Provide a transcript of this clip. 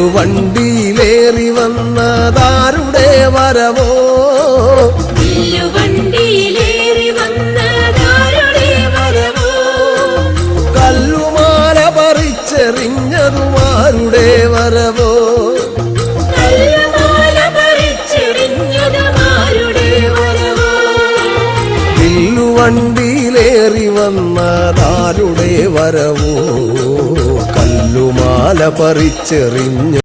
വില്ലുവണ്ടിയിലേറി വന്നതാരുടെ വരവോ വില്ലുവണ്ടിയിലേറി വന്നതാരുടെ വരവോ കല്ലുമാല പറിച്ചെറിഞ്ഞതുമാരുടെ വരവോ കല്ലുമാല പറിച്ചെറിഞ്ഞതുമാരുടെ വരവോ വില്ലുവണ്ടിയിലേറി വന്നതാരുടെ വരവോ കല്ലുമാല പറിച്ചെറിഞ്ഞ